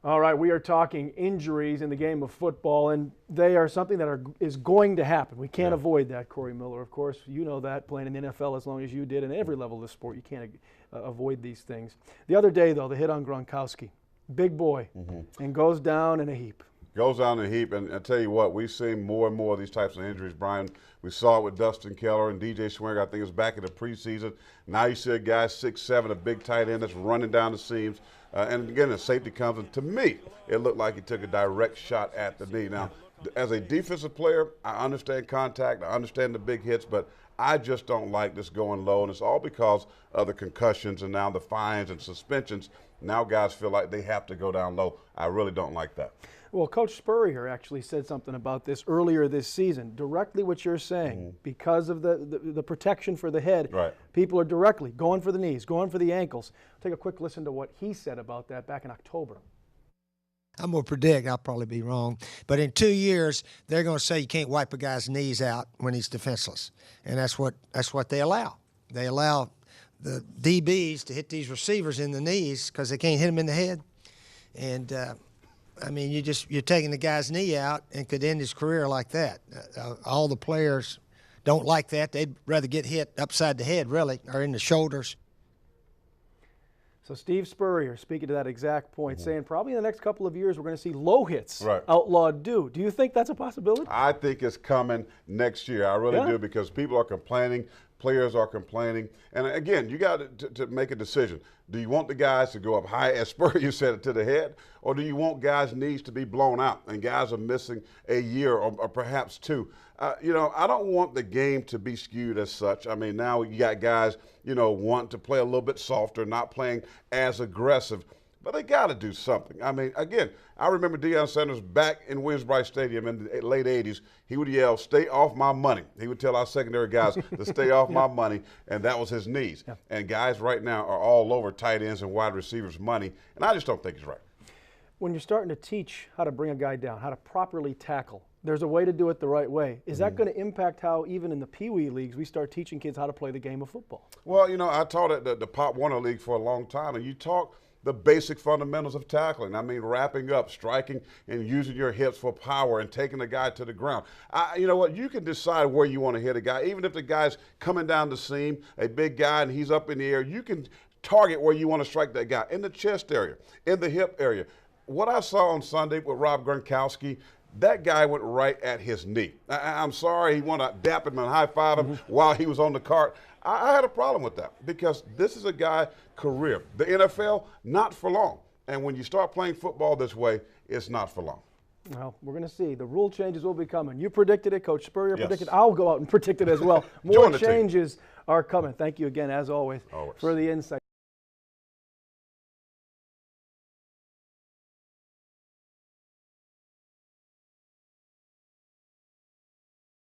All right, we are talking injuries in the game of football, and they are something that is going to happen. We can't avoid that, Corey Miller. Of course, you know that, playing in the NFL as long as you did, in every level of the sport, you can't avoid these things. The other day, though, the hit on Gronkowski, big boy, and goes down in a heap. Goes down in a heap, and I tell you what, we've seen more and more of these types of injuries, Brian. We saw it with Dustin Keller and DJ Swinger. I think it was back in the preseason. Now you see a guy 6'7", a big tight end that's running down the seams. And again, the safety comes, and to me, it looked like he took a direct shot at the knee. Now, as a defensive player, I understand contact, I understand the big hits, but I just don't like this going low, and it's all because of the concussions and now the fines and suspensions. Now guys feel like they have to go down low. I really don't like that. Well, Coach Spurrier actually said something about this earlier this season, directly what you're saying. Because of the protection for the head, people are directly going for the knees, going for the ankles. Take a quick listen to what he said about that back in October. I'm going to predict, I'll probably be wrong, but in 2 years, they're going to say you can't wipe a guy's knees out when he's defenseless. And that's what they allow. They allow the DBs to hit these receivers in the knees because they can't hit them in the head. And I mean, you're taking the guy's knee out and could end his career like that. All the players don't like that. They'd rather get hit upside the head, really, or in the shoulders. So Steve Spurrier speaking to that exact point, saying probably in the next couple of years we're going to see low hits outlawed. Do you think that's a possibility? I think it's coming next year. I really do, because people are complaining. Players are complaining. And again, you got to make a decision. Do you want the guys to go up high, as Spurrier said, to the head, or do you want guys' knees to be blown out and guys are missing a year or perhaps two? You know, I don't want the game to be skewed as such. I mean, now you got guys, you know, wanting to play a little bit softer, not playing as aggressive. But they got to do something. I mean, again, I remember Deion Sanders back in Williams-Brice Stadium in the late 80s. He would yell, "Stay off my money." He would tell our secondary guys to stay off my money, and that was his knees. And guys right now are all over tight ends and wide receivers' money, and I just don't think it's right. When you're starting to teach how to bring a guy down, how to properly tackle, there's a way to do it the right way. Is that going to impact how, even in the Pee Wee leagues, we start teaching kids how to play the game of football? Well, you know, I taught at the Pop Warner League for a long time, and you talk the basic fundamentals of tackling. I mean, wrapping up, striking, and using your hips for power and taking the guy to the ground. You know what? You can decide where you want to hit a guy. Even if the guy's coming down the seam, a big guy, and he's up in the air, you can target where you want to strike that guy, in the chest area, in the hip area. What I saw on Sunday with Rob Gronkowski, that guy went right at his knee. I'm sorry he wanted to dap him and high-five him while he was on the cart. I had a problem with that, because this is a guy career. The NFL, not for long. And when you start playing football this way, it's not for long. Well, we're going to see. The rule changes will be coming. You predicted it. Coach Spurrier predicted it. I'll go out and predict it as well. More changes are coming. Thank you again, as always. For the insight.